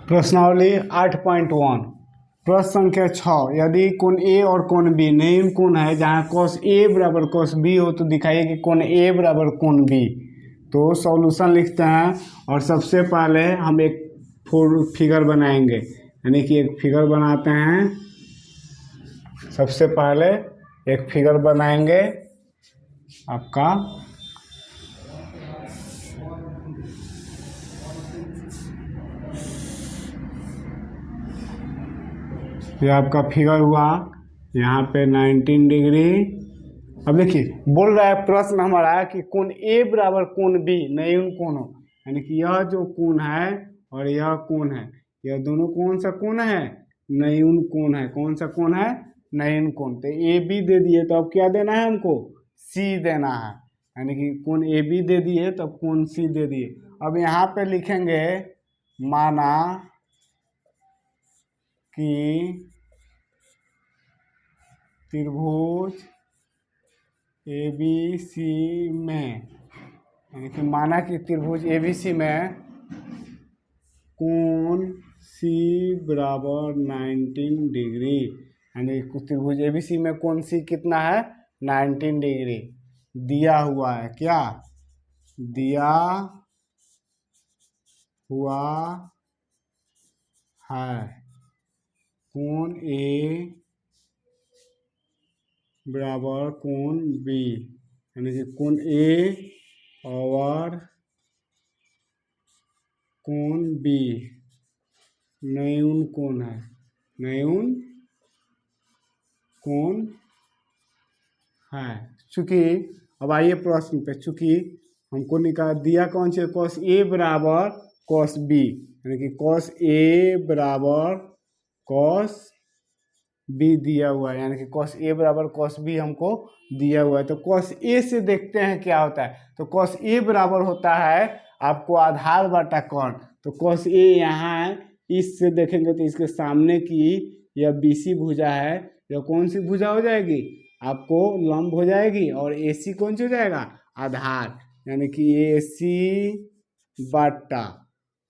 प्रश्नावली 8.1 प्रश्न संख्या 6 यदि कोण ए और कोण बी नयन कोण है जहाँ cos ए बराबर cos बी हो तो दिखाइए कि कोण ए बराबर कोण बी। तो सॉल्यूशन लिखते हैं और सबसे पहले हम एक फिगर बनाएंगे, यानी कि एक फिगर बनाते हैं। सबसे पहले एक फिगर बनाएंगे आपका ये आपका फिगर हुआ यहाँ पे 19 डिग्री। अब देखिए बोल रहा है प्रश्न हमारा कि कोण ए बराबर कोण बी नयन कोण हो, यानी कि यह जो कोण है और यह कोण है, यह दोनों कौन सा कोण है? नयन कोण है। कौन सा कोण है? नयन कोण। तो ए बी दे दिए तो अब क्या देना है हमको? सी देना है, यानी कि कोण ए बी दे दिए तो कोण सी दे दिए। अब यहाँ पे लिखेंगे माना कि त्रिभुज ए बी सी में, यानी कि माना कि त्रिभुज ए बी सी में कोण सी बराबर 19 डिग्री, यानी त्रिभुज ए बी सी में कोण सी कितना है? 19 डिग्री दिया हुआ है। क्या दिया हुआ है? कोण ए बराबर कोण बी, यानी कि कोण ए और कोण बी नयन कोण है। नयन कोण है। चूंकि अब आइए प्रश्न पे, चूंकि हमको निकाल दिया कौन से cos ए बराबर cos बी, यानी कि cos ए बराबर cos बी दिया हुआ है, यानी कि cos ए बराबर cos बी हमको दिया हुआ है। तो cos ए से देखते हैं क्या होता है। तो cos ए बराबर होता है आपको आधार बटा कोण। तो cos ए यहाँ है, इससे देखेंगे तो इसके सामने की यह BC भुजा है, यह कौन सी भुजा हो जाएगी? आपको लंब हो जाएगी। और AC कौन सी हो जाएगा? आधार, यानी कि AC बटा,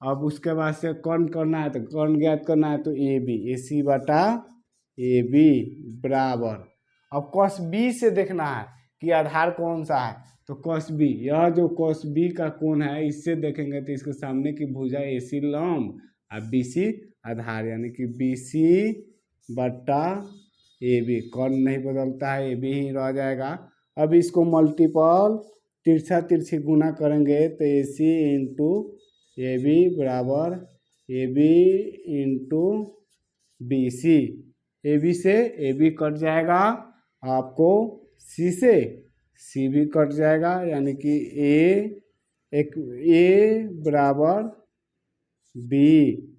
अब उसके बाद से कौन करना है तो कौन ज्ञात करना है तो AB, AC बटा AB बराबर। अब cos B से देखना है कि आधार कौन सा है। तो cos B, यह जो cos B का कोण है इससे देखेंगे तो इसके सामने की भुजा AC लंब और BC आधार, यानी कि BC बटा AB। कोण नहीं बदलता है, AB ही रह जाएगा। अब इसको मल्टीपल तिरछा तिरछी गुना करेंगे तो AC इंटू AB बराबर AB इंटू BC। AB से AB कट जाएगा, आपको C से C भी कट जाएगा, यानी कि A बराबर B।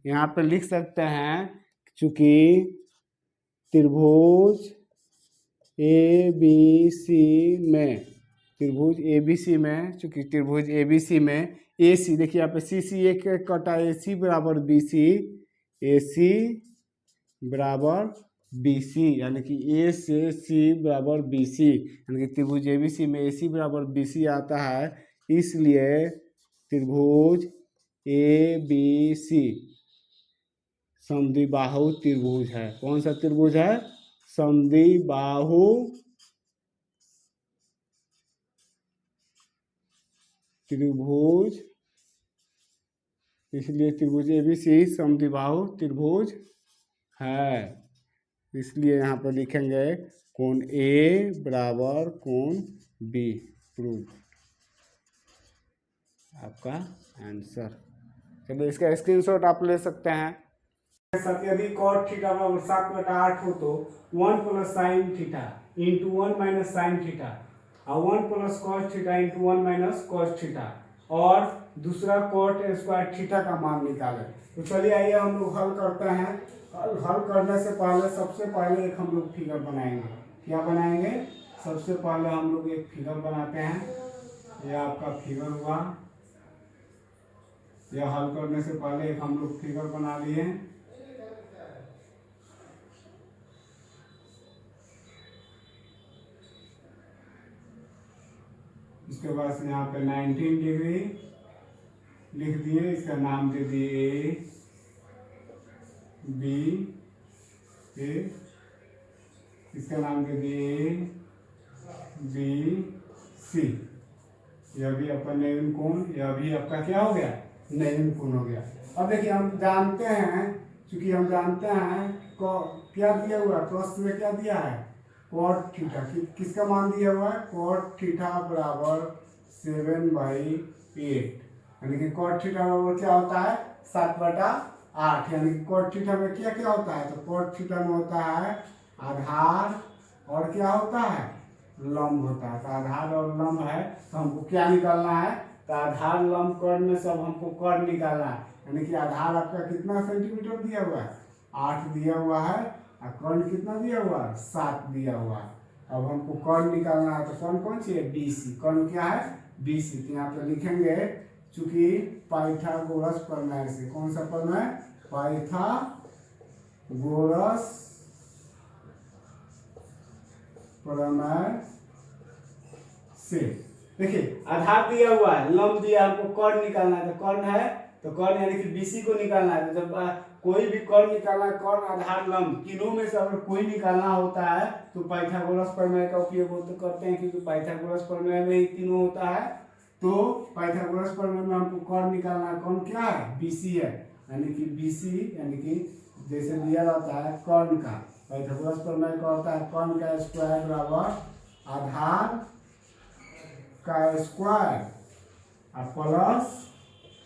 यहाँ पे लिख सकते हैं चूंकि त्रिभुज ए बी सी में, त्रिभुज ए बी सी में, चूंकि त्रिभुज ए बी सी में ए सी, देखिए यहाँ पे सी सी एक कटा, ए सी बराबर बी सी, ए सी बराबर बी सी, यानी कि ए से सी बराबर बी सी, यानी कि त्रिभुज ए बी सी में ए सी बराबर बी सी आता है। इसलिए त्रिभुज ए बी सी समद्विबाहु त्रिभुज है। कौन सा त्रिभुज है? समद्विबाहु त्रिभुज। इसलिए त्रिभुज ABC समद्विबाहु त्रिभुज है। इसलिए यहाँ पर लिखेंगे कोण A बराबर कोण B। प्रूव आपका आंसर। चलिए इसका स्क्रीनशॉट आप ले सकते हैं। यदि cot थीटा बराबर 7/8 हो तो 1 plus sine theta into 1 minus sine theta और 1 plus cos theta into 1 minus cos theta और दूसरा cot स्क्वायर थीटा का मान निकालें। तो चलिए आइए हम लोग हल करते हैं। हल करने से पहले सबसे पहले एक हम लोग फिगर बनाएंगे। क्या बनाएंगे? सबसे पहले हम लोग एक फिगर बनाते हैं। यह आपका फिगर हुआ। यह हल करने से पहले एक हम लोग फिगर बना लिए। उसके बाद से यहाँ पे 19 डिग्री लिख दिए, इसका नाम दे दिए A बी ए, इसका नाम दे दिए बी सी। यह भी आपका नयन कोण, यह भी आपका क्या हो गया, नयन कोण हो गया। अब देखिए हम जानते हैं, क्योंकि हम जानते हैं क्या दिया हुआ है, प्रश्न में क्या दिया है, कॉट थीटा। किसका मान दिया हुआ है, कॉट थीटा बराबर 7/8, यानी कि कॉट थीटा बराबर क्या होता है 7/8, यानी कि कॉट थीटा में क्या क्या होता है, तो कॉट थीटा में होता है आधार और क्या होता है, लंब होता है। तो आधार और लंब है, तो हमको क्या निकालना है, तो आधार लंब कर्ण में सब हमको कर्ण निकालना है। यानी कि आधार आपका कितना सेंटीमीटर दिया हुआ है, 8 दिया हुआ है, और कर्ण कितना दिया हुआ है, 7 दिया हुआ है। अब हमको कर्ण निकालना है, तो कर्ण कौन सी है, BC। कर्ण क्या है, BC। तो यहाँ पे लिखेंगे, चूंकि पाइथागोरस प्रमेय से, कौन सा प्रमेय, पाइथागोरस प्रमेय से। देखिए आधार दिया हुआ है, लंब दिया, हमको कर्ण निकालना है, तो कर्ण है, तो कर्ण यानी कि BC को निकालना है। तो जब कोई भी कर्ण निकालना है, कर्ण आधार लंब तीनों में से अगर कोई निकालना होता है तो पाइथागोरस प्रमेय का उपयोग तो करते हैं, क्योंकि पाइथागोरस प्रमेय में ही तीनों होता है। तो पाइथागोरस प्रमेय में हमको कर्ण निकालना है, कर्ण क्या है, BC है, यानी कि BC यानी कि जैसे दिया जाता है कर्ण का, पाइथागोरस प्रमेय का होता है कर्ण का स्क्वायर बराबर आधार का स्क्वायर और प्लस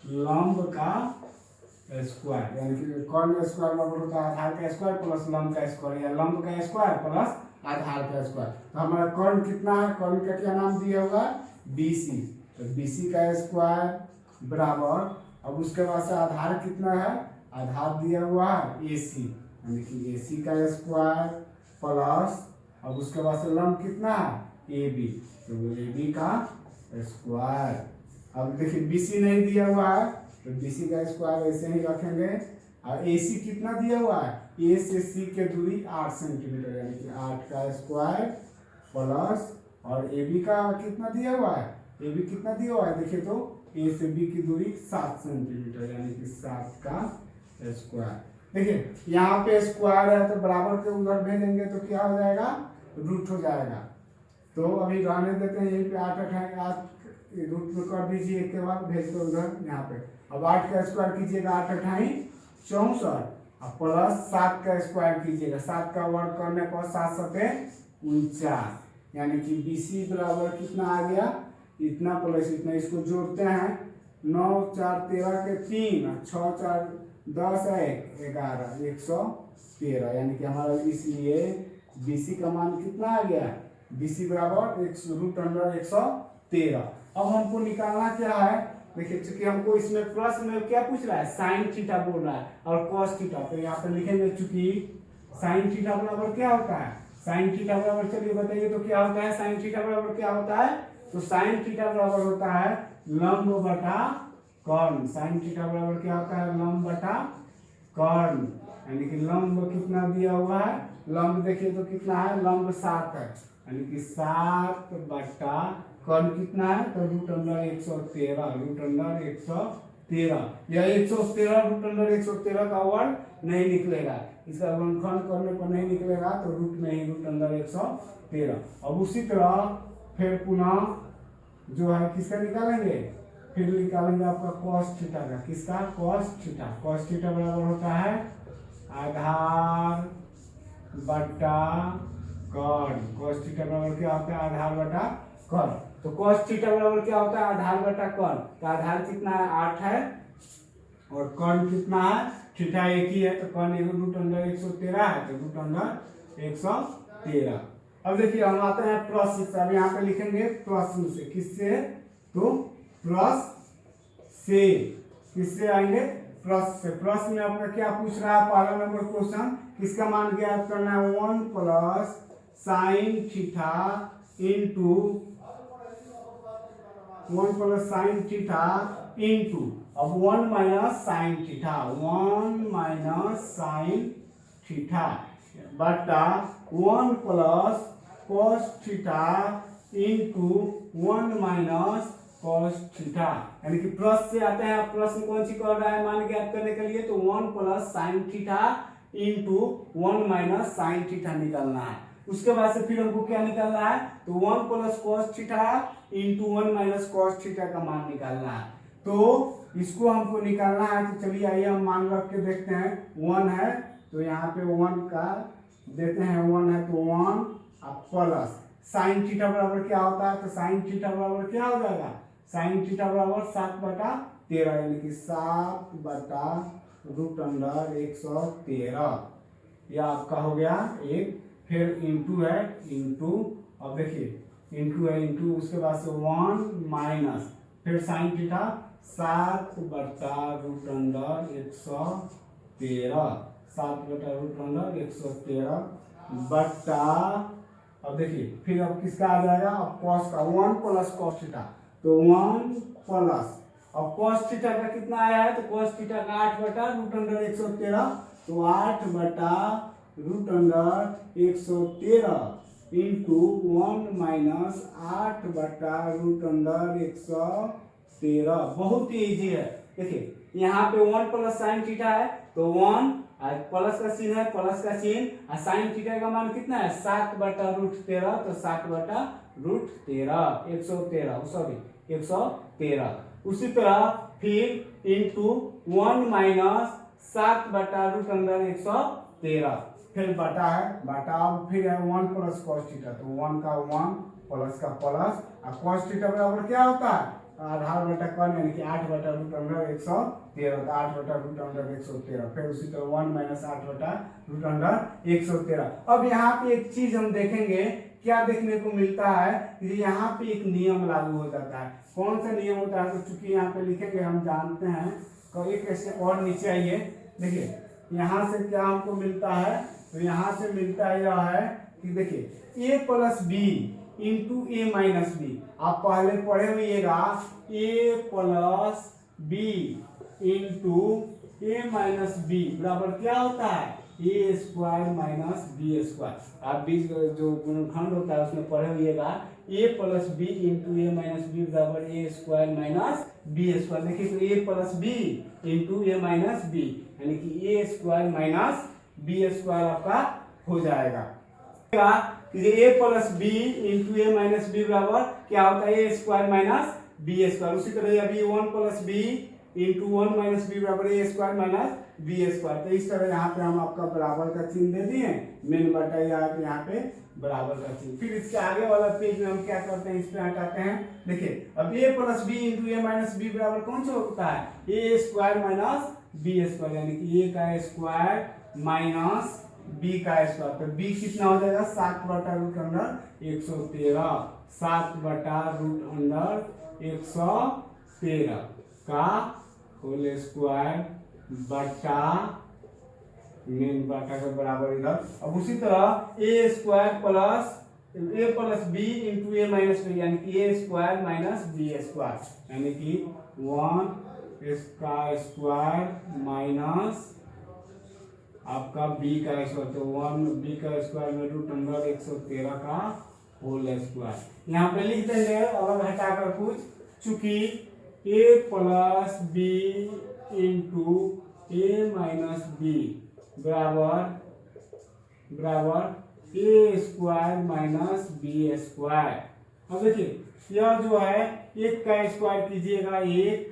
लंब का स्क्वायर, यानी कि कर्ण स्क्वायर बराबर होता है आधार का स्क्वायर प्लस लंब का स्क्वायर, या लंब का स्क्वायर प्लस आधार का स्क्वायर। तो हमारा कर्ण कितना है, कर्ण का क्या नाम दिया हुआ है, BC। तो BC का स्क्वायर बराबर, अब उसके बाद से आधार कितना है, आधार दिया हुआ है AC, यानी कि AC का स्क्वायर प्लस, अब उसके बाद से लंब कितना है AB, तो AB का स्क्वायर। अब देखिए BC नहीं दिया हुआ है, तो BC का स्क्वायर ऐसे ही रखेंगे। और AC कितना दिया हुआ है, A से C के दूरी 8 सेंटीमीटर, यानी कि 8 का स्क्वायर प्लस, और AB का कितना दिया हुआ है, AB कितना दिया हुआ है, देखिए तो A से B की दूरी 7 सेंटीमीटर, यानी कि 7 का स्क्वायर। देखिए यहाँ पे स्क्वायर है, तो बराबर के उधर भेजेंगे तो क्या हो जाएगा, रूट हो जाएगा। तो अभी रहने देते हैं, यहीं पे 8 रूट में कर दीजिए, एक के बाद भेज दो उधर यहाँ पे। अब 8 का स्क्वायर कीजिएगा, 8 8 64, और प्लस 7 का स्क्वायर कीजिएगा, 7 का वर्ग करने पर 7 7 49, यानी कि BC बराबर कितना आ गया, इतना प्लस इतना, इसको जोड़ते हैं, 9 4 13 के 3, 6 4 10 है 11, 113, यानी कि हमारा इसलिए BC का मान कितना आ गया, BC बराबर √113। अब हमको निकालना क्या है, देखिए चूंकि हमको इसमें प्लस में क्या पूछ रहा है, साइन थीटा बोल रहा है और कॉस थीटा, तो यहाँ पे लिखेंगे चूंकि साइन थीटा बराबर क्या होता है, साइन थीटा बराबर, चलिए बताइए तो क्या होता है, साइन थीटा बराबर क्या होता है, तो साइन थीटा बराबर होता है लंब बटा कर्ण। साइन थीटा बराबर क्या होता है, लंब बटा कर्ण, यानी कि लंब कितना दिया हुआ है, लंब देखिए तो कितना है, लंब 7 है, यानी कि 7 बटा कर्ण कितना है, तो √113, यह 113 √113 का वर्ग नहीं निकलेगा, इसका गुणनखंड करने पर नहीं निकलेगा, तो रूट में ही √113। अब उसी तरह फिर पुनः जो है किसका निकालेंगे, फिर निकालेंगे आपका cos थीटा का, किसका, cos थीटा। cos थीटा बराबर होता है आधार बटा कर्ण। cos थीटा बराबर क्या होता है, आधार बटा कर्ण। तो cos थीटा बराबर क्या होता है, आधार बटा कर्ण। तो आधार कितना है, 8 है, और कर्ण कितना है, थीटा एक ही है, तो कर्ण √113 है, तो √113। अब देखिए हम आते हैं प्रश्न से, अब यहाँ पे लिखेंगे प्रश्न से, किससे, तो प्रश्न से, किससे आएंगे, प्रश्न से। प्रश्न में आपका क्या पूछ रहा है, पहला नंबर क्वेश्चन, किसका मान ज्ञात करना है, 1 + sin theta into 1 + sin theta into, अब 1 - sin थीटा, 1 - sin थीटा बटा 1 + cos theta into 1 - cos theta. यानी कि प्लस से आते हैं, प्रश्न कौन सी कर रहा है मान ज्ञात करने के लिए, तो 1 plus sine theta into 1 minus sine theta निकालना है। उसके बाद से फिर हमको क्या निकालना है, तो 1 plus cos theta into 1 minus cos theta का मान निकालना है। तो इसको हमको निकालना है, तो चलिए आइए हम मान रख के देखते हैं। 1 है तो यहाँ पे 1 का देते हैं, 1 है तो 1 प्लस साइन थीटा बराबर क्या होता है, तो साइन थीटा बराबर क्या हो जाएगा, साइन थीटा बराबर 7/13 यानी कि 7/√113 यह आपका हो गया एक। फिर इंटू है, इंटू, अब देखिए इंटू है, इंटू उसके बाद से 1 माइनस फिर साइन थीटा 7/√113 7/√113 बट्टा, अब देखिए फिर अब किसका आ जाएगा, अब कॉस का 1 प्लस कॉस थीटा, तो 1 प्लस, अब कॉस थीटा का कितना आया है, तो कॉस थीटा का 8/√113, तो 8/√113 इंटू 1 माइनस 8/√113। बहुत ही ईजी है। देखिए यहाँ पे 1 प्लस साइन थीटा है, तो 1 प्लस का चिन्ह है, प्लस का चिन्ह, साइन थीटा का मान कितना है 7/√13, तो 7/√13 113 उसी तरह फिर इंटू 1 माइनस 7/√113 फिर बटा है, बटा अब फिर है 1 प्लस कॉस थीटा, तो 1 का 1 प्लस का प्लस, और कॉस थीटा बराबर क्या होता है, आधार बटा कौन यानी कि 8/√113, तो 8/√113 फिर उसी तरह 1 माइनस 8/√113। अब यहाँ पे एक चीज हम देखेंगे, क्या देखने को मिलता है कि यहाँ पे एक नियम लागू हो जाता है। कौन सा नियम होता है, तो चूंकि यहाँ पे लिखेंगे हम जानते हैं, तो एक ऐसे और नीचे आइए, देखिए यहाँ से क्या हमको मिलता है, तो यहाँ से मिलता है यह है कि देखिए a plus B into A minus B, आप पहले पढ़े हुएगा a plus B into A minus B बराबर क्या होता है, A square minus B square. आप बीच जो गुणनखंड होता है उसमें पढ़े हुएगा a plus B into A minus B बराबर A square minus B square. देखिए तो a plus B into A minus B यानी कि A square minus B square आपका हो जाएगा। A plus B into A minus B बराबर क्या होता है, A square minus B square. उसी तरह अभी 1 plus B into 1 minus B बराबर A square minus B square. तो इस तरह यहाँ पे हम आपका बराबर का चिन्ह दे दिए, मेन बटा यहाँ पे बराबर का चिन्ह। फिर इसके आगे वाला पेज में हम क्या करते हैं, इस पे हटाते हैं। देखिए अब ए plus B into A minus B बराबर कौन सा होता है, A square minus B square यानी कि ए का स्क्वायर माइनस बी का स्क्वायर। तो बी कितना हो जाएगा 7/√113 7/√113 का होल स्क्वायर बटा मेन बटा के बराबर इधर। अब उसी तरह ए square plus A plus B into A minus B यानी कि A square minus B square यानी कि 1 इसका स्क्वायर माइनस आपका बी का स्क्वायर, तो 1 बी का स्क्वायर में √113 का होल स्क्वायर। यहाँ पे लिख देंगे अलग हटाकर कुछ, चूंकि ए plus B into A minus B बराबर A square minus B square. अब देखिए यह जो है 1 का स्क्वायर कीजिएगा 1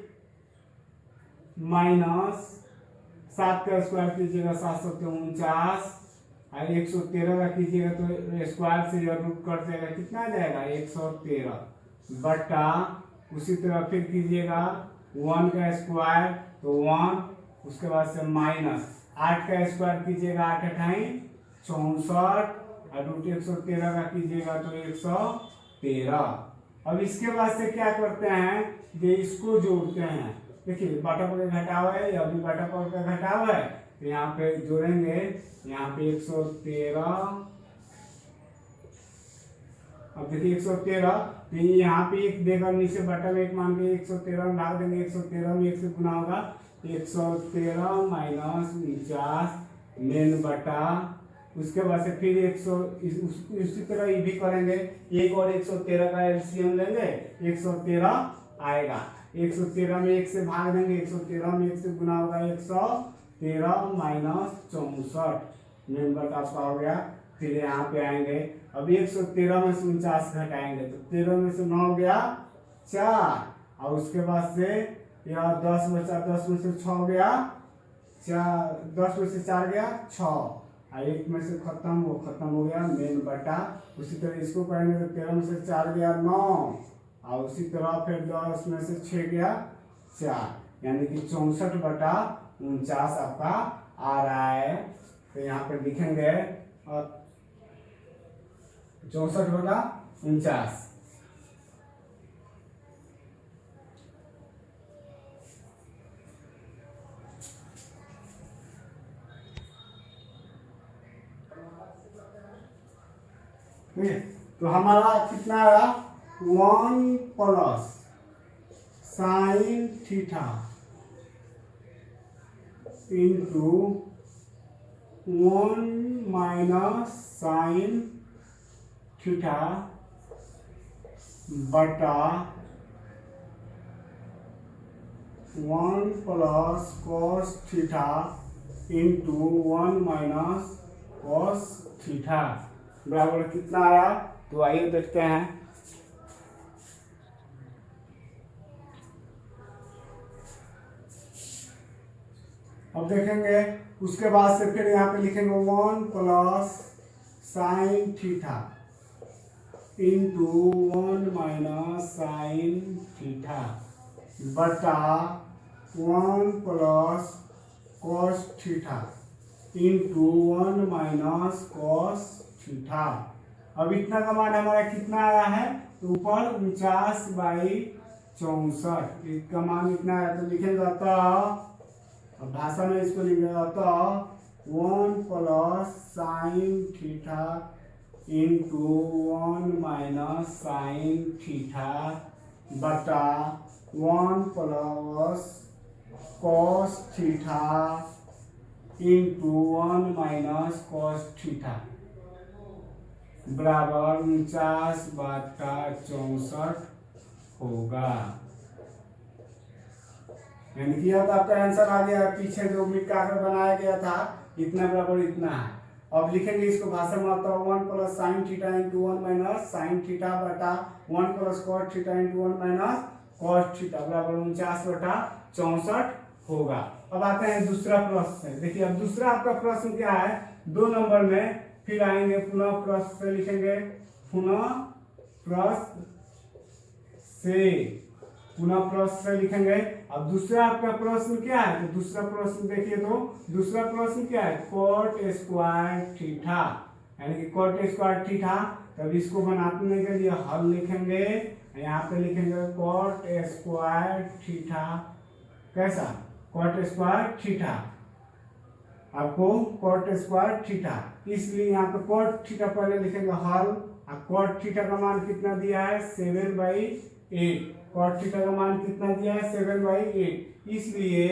माइनस 7 का स्क्वायर कीजिएगा 749 और 113 का कीजिएगा तो स्क्वायर से यह रूट कट जाएगा, कितना आ जाएगा 113 बटा उसी तरह फिर कीजिएगा 1 का स्क्वायर तो 1 उसके बाद से माइनस 8 का स्क्वायर कीजिएगा 8 8 64 और √113 का कीजिएगा तो 113। अब इसके बाद से क्या करते हैं कि इसको जोड़ते हैं। देखिए बटा पर घटाव है, या भी बटा पर का घटाव है, तो यहाँ पे जोड़ेंगे, यहाँ पे 113। अब देखिए 113 तो यहाँ पे एक देगा नीचे बटा में एक मान के 113 में भाग देंगे, 113 में 1 से गुना होगा 113 माइनस 49 मेन बटा उसके बाद से फिर 100 इसी तरह ये भी करेंगे, 1 और 113 का एलसीएम लेंगे 113 आएगा। 113 में 1 से भाग देंगे, 113 में 1 से गुना होगा 113 माइनस 64 मेन आपका हो गया। फिर यहाँ पे आएंगे, अब 113 में से 49 घटाएंगे तो 13 में से 9 गया 4, और उसके बाद से यह 10 बचा, 10 में से 6 गया 4, 10 में से 4 गया 6, और 1 में से खत्म हो गया मेन बटा। उसी तरह इसको करेंगे तो 13 में से 4 गया 9, और उसी तरह फिर 10 में से 6 गया 4, यानी कि 64/49 आपका आ रहा है। तो यहाँ पे लिखेंगे 64/49। तो हमारा कितना आया 1 plus sine theta into 1 minus sine theta बटा 1 plus cos theta into 1 minus cos theta बराबर कितना आया। तो आइए देखते हैं। अब देखेंगे उसके बाद से फिर यहाँ पे लिखेंगे 1 plus sine theta into 1 minus sine theta बटा 1 plus cos theta into 1 minus cos theta. अब इतना का मान हमारा कितना आया है, तो ऊपर 49/64 इसका मान इतना है। तो लिखेंगे अब भाषा में इसको लिखेगा तो 1 plus sine theta into 1 minus sine theta बटा 1 plus cos theta into 1 minus cos theta बराबर 49/64 होगा। यानी कि अब आपका आंसर आ गया। पीछे जो मिट का आकर बनाया गया था इतना बराबर इतना है। अब लिखेंगे इसको भाषा में आता है 1 plus sine theta into 1 minus sine theta बटा 1 plus cos theta into 1 minus cos theta बराबर 49/64 होगा। अब आते हैं दूसरा प्रश्न। देखिए अब दूसरा आपका प्रश्न क्या है, 2 नंबर में फिर आएंगे पुनः प्रश्न से लिखेंगे, पुनः प्रश्न से लिखेंगे। अब दूसरा आपका प्रश्न क्या है, तो दूसरा प्रश्न देखिए, तो दूसरा प्रश्न क्या है कॉट स्क्वायर थीटा, यानी कि कॉट स्क्वायर थीटा। तब इसको बनाने के लिए हल लिखेंगे, यहाँ पे लिखेंगे कॉट स्क्वायर थीटा। कैसा कॉट स्क्वायर थीटा, आपको कॉट स्क्वायर थीटा, इसलिए यहाँ पे कॉट थीटा पहले लिखेंगे हल। और कॉट थीटा का मान कितना दिया है 7/8। कॉट थीटा का मान कितना दिया है 7/8, इसलिए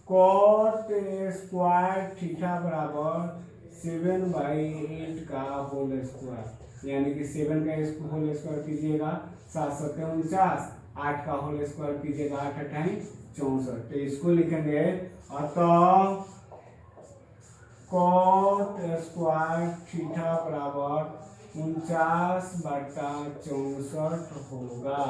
कॉट स्क्वायर थीटा बराबर 7/8 का होल स्क्वायर, यानी कि 7 का होल स्क्वायर कीजिएगा 7×7 = 49, 8 का होल स्क्वायर कीजिएगा 8×8 = 64। तो इसको लिखेंगे अतः कॉट स्क्वायर थीटा बराबर 49/64 होगा।